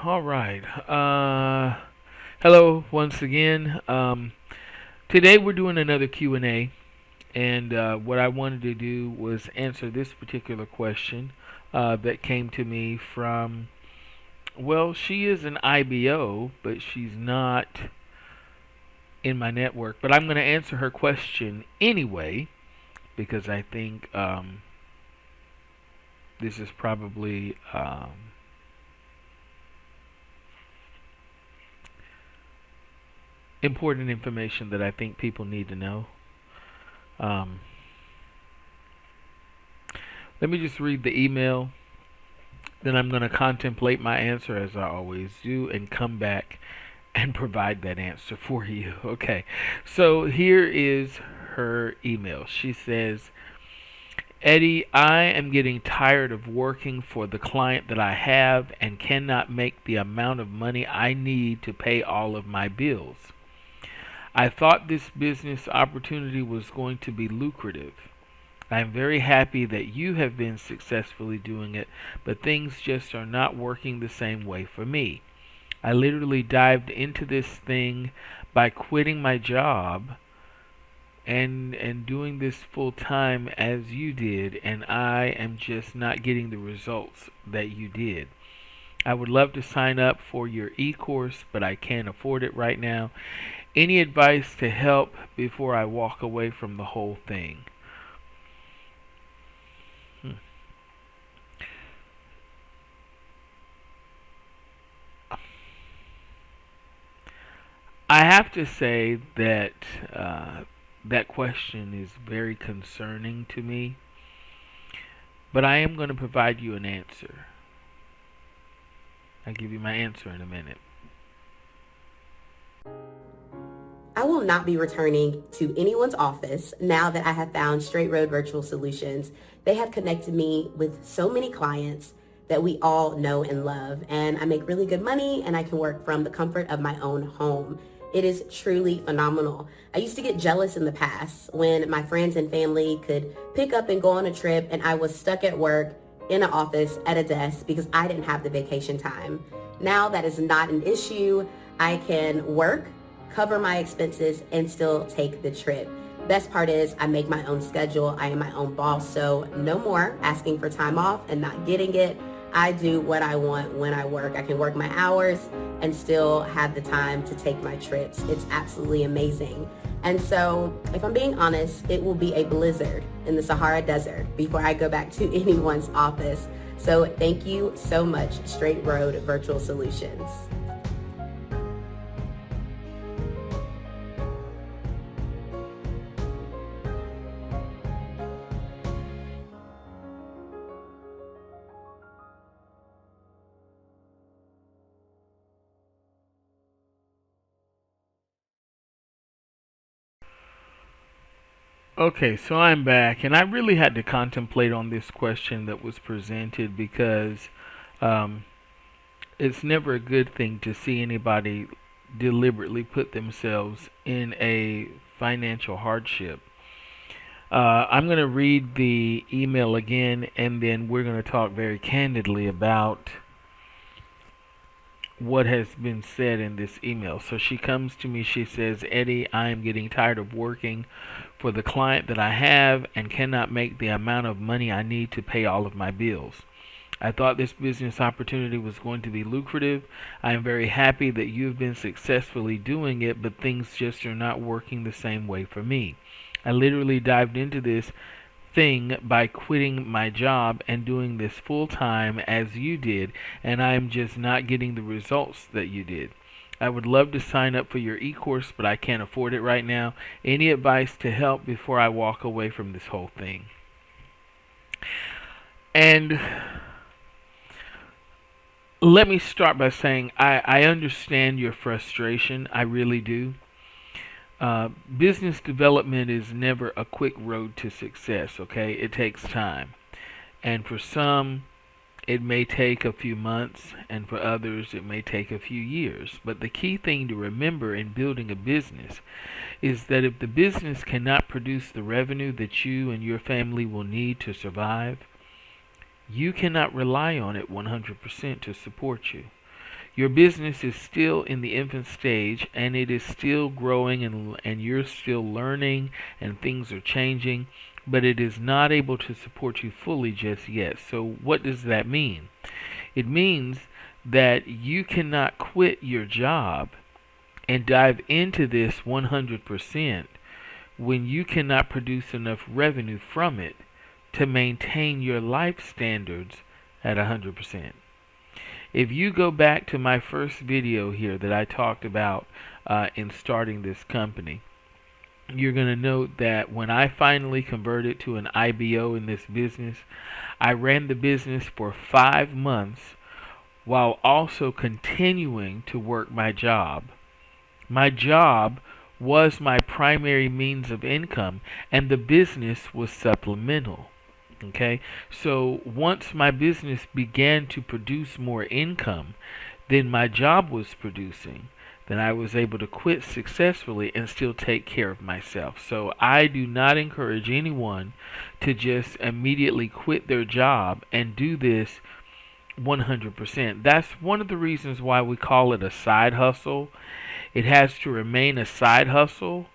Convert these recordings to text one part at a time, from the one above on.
All right. Hello once again. Today we're doing another Q&A, and what I wanted to do was answer this particular question that came to me from. Well, she is an IBO, but she's not in my network. But I'm going to answer her question anyway because I think this is probably important information that I think people need to know. Um, Let me just read the email. Then I'm going to contemplate my answer as I always do and come back and provide that answer for you. Okay. So here is her email. She says, Eddie, I am getting tired of working for the client that I have and cannot make the amount of money I need to pay all of my bills. I thought this business opportunity was going to be lucrative. I am very happy that you have been successfully doing it, but things just are not working the same way for me. I literally dived into this thing by quitting my job and doing this full time as you did, and I am just not getting the results that you did. I would love to sign up for your e-course, but I can't afford it right now. Any advice to help before I walk away from the whole thing? Hmm. I have to say that that question is very concerning to me, but I am going to provide you an answer. I'll give you my answer in a minute. I will not be returning to anyone's office now that I have found Straight Road Virtual Solutions. They have connected me with so many clients that we all know and love, and I make really good money and I can work from the comfort of my own home. It is truly phenomenal. I used to get jealous in the past when my friends and family could pick up and go on a trip and I was stuck at work in an office at a desk because I didn't have the vacation time. Now that is not an issue. I can work, cover my expenses, and still take the trip. Best part is I make my own schedule. I am my own boss, so no more asking for time off and not getting it. I do what I want when I work. I can work my hours and still have the time to take my trips. It's absolutely amazing. And so, if I'm being honest, it will be a blizzard in the Sahara Desert before I go back to anyone's office. So thank you so much, Straight Road Virtual Solutions. Okay, so I'm back, and I really had to contemplate on this question that was presented because um, it's never a good thing to see anybody deliberately put themselves in a financial hardship. I'm going to read the email again, and then we're going to talk very candidly about what has been said in this email. So she comes to me, she says, Eddie, I am getting tired of working for the client that I have and cannot make the amount of money I need to pay all of my bills. I thought this business opportunity was going to be lucrative. I am very happy that you have been successfully doing it, but things just are not working the same way for me. I literally dived into this thing by quitting my job and doing this full time as you did, and I am just not getting the results that you did. I would love to sign up for your e-course, but I can't afford it right now. Any advice to help before I walk away from this whole thing? And let me start by saying I understand your frustration. I really do. Business development is never a quick road to success, okay? It takes time. And for some, it may take a few months, and for others, it may take a few years. But the key thing to remember in building a business is that if the business cannot produce the revenue that you and your family will need to survive, you cannot rely on it 100% to support you. Your business is still in the infant stage and it is still growing, and you're still learning and things are changing, but it is not able to support you fully just yet. So what does that mean? It means that you cannot quit your job and dive into this 100% when you cannot produce enough revenue from it to maintain your life standards at 100%. If you go back to my first video here that I talked about in starting this company, you're going to note that when I finally converted to an IBO in this business, I ran the business for 5 months while also continuing to work my job. My job was my primary means of income, and the business was supplemental. Okay, so once my business began to produce more income than my job was producing, then I was able to quit successfully and still take care of myself. So I do not encourage anyone to just immediately quit their job and do this 100%. That's one of the reasons why we call it a side hustle. It has to remain a side hustle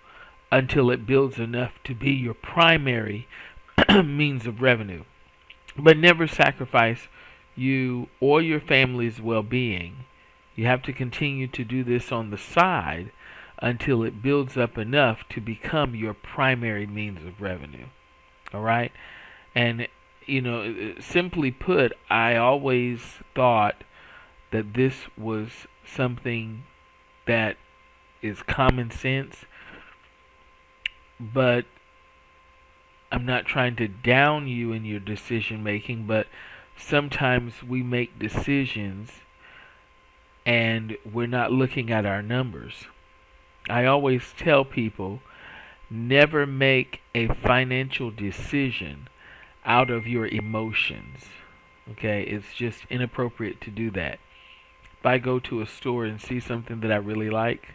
until it builds enough to be your primary means of revenue. But never sacrifice you or your family's well-being. You have to continue to do this on the side until it builds up enough to become your primary means of revenue. All right? And, simply put, I always thought that this was something that is common sense, but I'm not trying to down you in your decision making, but sometimes we make decisions and we're not looking at our numbers. I always tell people, never make a financial decision out of your emotions. Okay, it's just inappropriate to do that. If I go to a store and see something that I really like,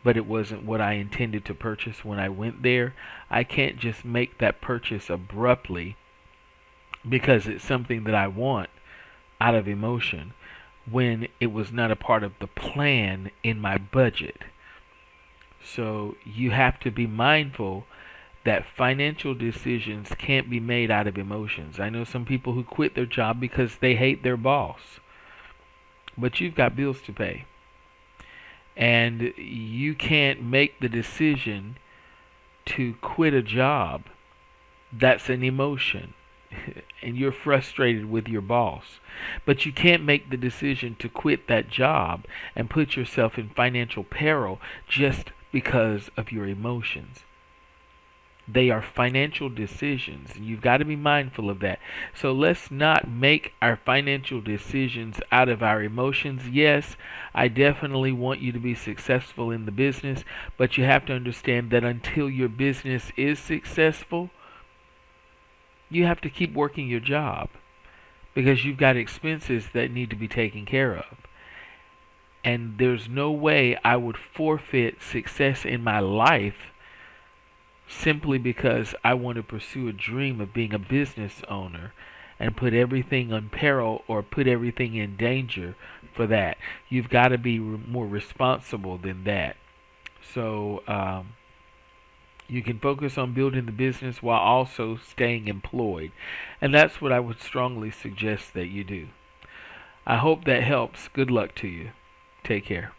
but it wasn't what I intended to purchase when I went there, I can't just make that purchase abruptly because it's something that I want out of emotion when it was not a part of the plan in my budget. So you have to be mindful that financial decisions can't be made out of emotions. I know some people who quit their job because they hate their boss, but you've got bills to pay. And you can't make the decision to quit a job. That's an emotion. And you're frustrated with your boss. But you can't make the decision to quit that job and put yourself in financial peril just because of your emotions. They are financial decisions, and you've got to be mindful of that. So let's not make our financial decisions out of our emotions. Yes, I definitely want you to be successful in the business, but you have to understand that until your business is successful, you have to keep working your job because you've got expenses that need to be taken care of. And there's no way I would forfeit success in my life simply because I want to pursue a dream of being a business owner and put everything on peril or put everything in danger for that. You've got to be more responsible than that. So you can focus on building the business while also staying employed. And that's what I would strongly suggest that you do. I hope that helps. Good luck to you. Take care.